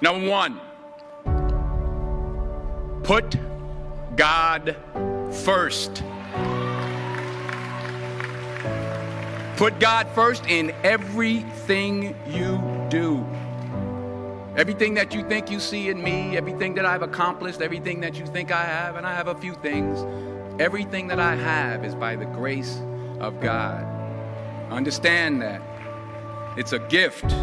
Number one, put God first. Put God first in everything you do. Everything that you think you see in me, everything that I've accomplished, everything that you think I have, and I have a few things, everything that I have is by the grace of God. Understand that. It's a gift.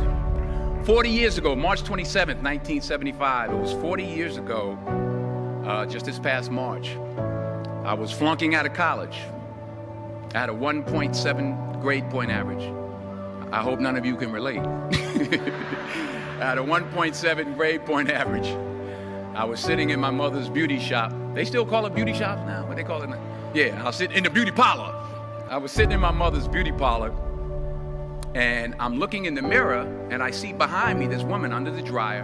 40 years ago, March 27th, 1975, it was 40 years ago, just this past March, I was flunking out of college. I had a 1.7 grade point average. I hope none of you can relate. I had a 1.7 grade point average. I was sitting in my mother's beauty shop. They still call it beauty shops now? What they call it now? Yeah, I was sitting in the beauty parlor. I was sitting in my mother's beauty parlor, and I'm looking in the mirror, and I see behind me this woman under the dryer.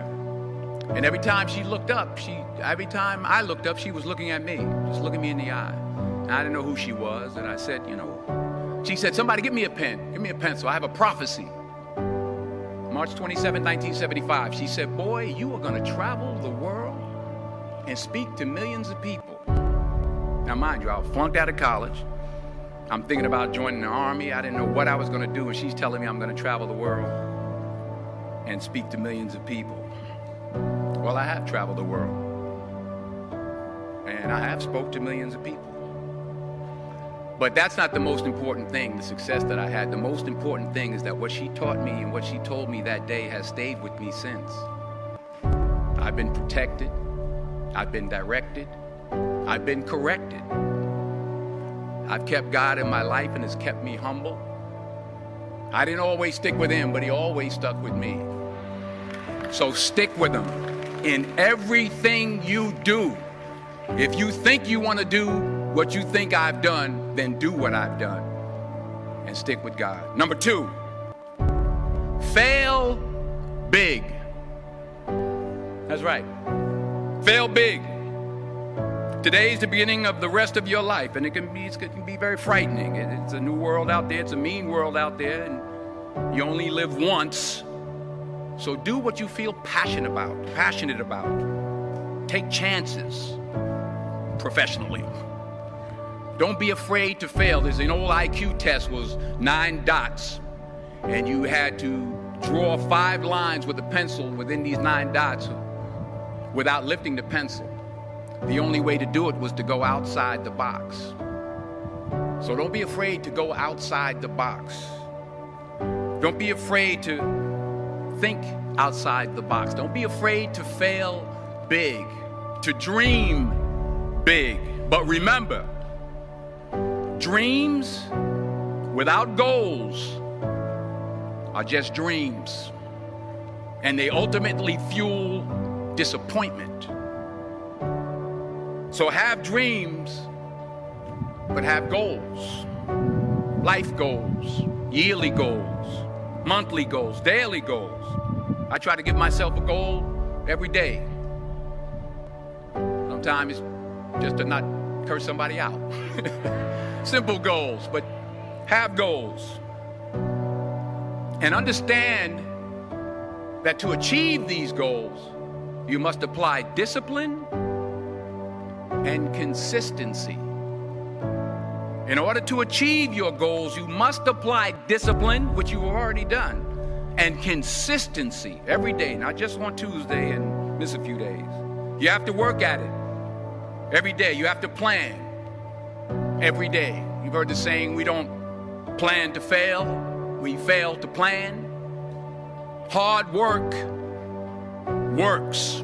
And every time she looked up, every time I looked up, she was looking at me, just looking me in the eye. And I didn't know who she was, and I said, she said, somebody give me a pen, give me a pencil, I have a prophecy. March 27, 1975, she said, boy, you are gonna travel the world and speak to millions of people. Now mind you, I was flunked out of college. I'm thinking about joining the army. I didn't know what I was gonna do, and she's telling me I'm gonna travel the world and speak to millions of people. Well, I have traveled the world, and I have spoke to millions of people. But that's not the most important thing, the success that I had. The most important thing is that what she taught me and what she told me that day has stayed with me since. I've been protected, I've been directed, I've been corrected. I've kept God in my life, and it's kept me humble. I didn't always stick with him, but he always stuck with me. So stick with him in everything you do. If you think you want to do what you think I've done, then do what I've done and stick with God. Number two, fail big. That's right. Fail big. Today is the beginning of the rest of your life, and it can be very frightening. It's a new world out there. It's a mean world out there, and you only live once. So do what you feel passionate about. Take chances professionally. Don't be afraid to fail. There's an old IQ test, was 9 dots, and you had to draw 5 lines with a pencil within these 9 dots without lifting the pencil. The only way to do it was to go outside the box. So don't be afraid to go outside the box. Don't be afraid to think outside the box. Don't be afraid to fail big, to dream big. But remember, dreams without goals are just dreams, and they ultimately fuel disappointment. So have dreams, but have goals. Life goals, yearly goals, monthly goals, daily goals. I try to give myself a goal every day. Sometimes it's just to not curse somebody out. Simple goals, but have goals. And understand that to achieve these goals, you must apply discipline and consistency. In order to achieve your goals, you must apply discipline, which you've already done, and consistency every day, not just on Tuesday and miss a few days. You have to work at it every day. You have to plan every day. You've heard the saying, we don't plan to fail, we fail to plan. Hard work works.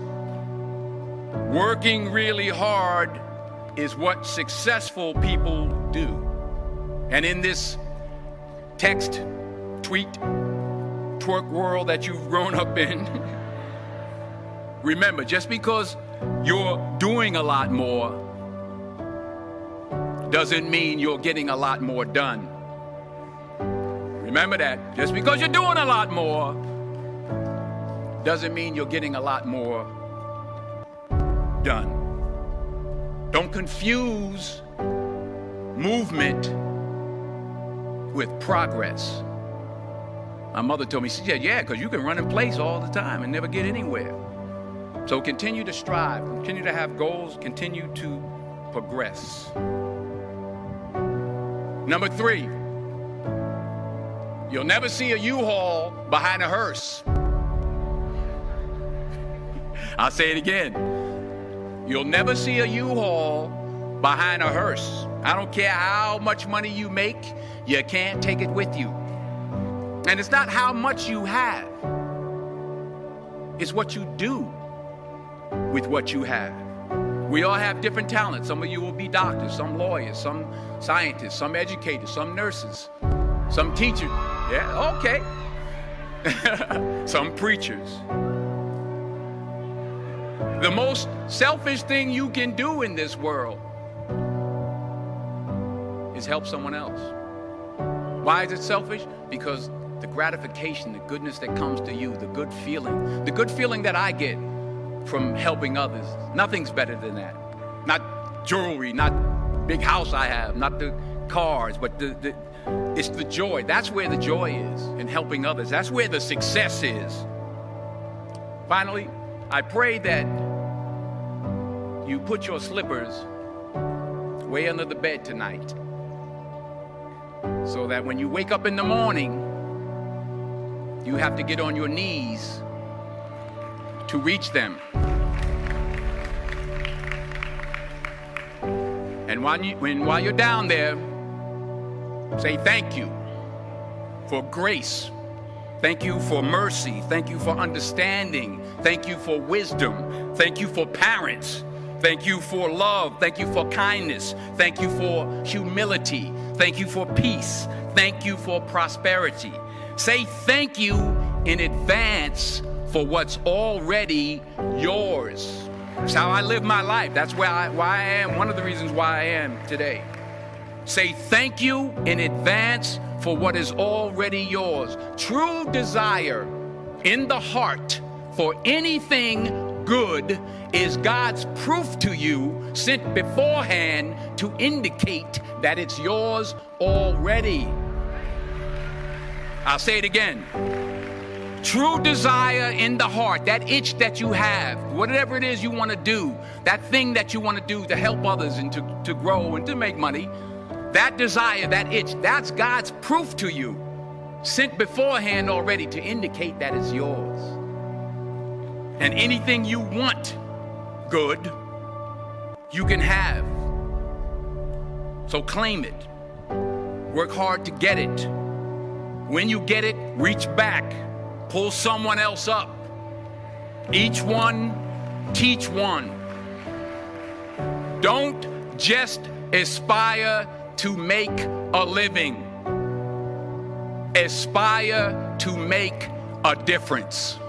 Working really hard is what successful people do. And in this text, tweet, twerk world that you've grown up in, remember, just because you're doing a lot more doesn't mean you're getting a lot more done. Remember that. Just because you're doing a lot more doesn't mean you're getting a lot more done. Don't confuse movement with progress. My mother told me, she said, yeah, because you can run in place all the time and never get anywhere. So continue to strive, continue to have goals, continue to progress. Number 3, you'll never see a U-Haul behind a hearse. I'll say it again. You'll never see a U-Haul behind a hearse. I don't care how much money you make, you can't take it with you. And it's not how much you have, it's what you do with what you have. We all have different talents. Some of you will be doctors, some lawyers, some scientists, some educators, some nurses, some teachers. Yeah, okay. Some preachers. The most selfish thing you can do in this world is help someone else. Why is it selfish? Because the gratification, the goodness that comes to you, the good feeling that I get from helping others, nothing's better than that. Not jewelry, not big house I have, not the cars, but it's the joy. That's where the joy is, in helping others. That's where the success is. Finally, I pray that you put your slippers way under the bed tonight, so that when you wake up in the morning, you have to get on your knees to reach them. And while you're down there, say thank you for grace. Thank you for mercy. Thank you for understanding. Thank you for wisdom. Thank you for parents. Thank you for love. Thank you for kindness. Thank you for humility. Thank you for peace. Thank you for prosperity. Say thank you in advance for what's already yours. That's how I live my life. That's why I am, one of the reasons why I am today. Say thank you in advance for what is already yours. True desire in the heart for anything good is God's proof to you, sent beforehand to indicate that it's yours already. I'll say it again. True desire in the heart, that itch that you have, whatever it is you want to do, that thing that you want to do to help others and to grow and to make money, that desire, that itch, that's God's proof to you, sent beforehand already to indicate that it's yours. And anything you want good, you can have. So claim it. Work hard to get it. When you get it, reach back. Pull someone else up. Each one, teach one. Don't just aspire to make a living. Aspire to make a difference.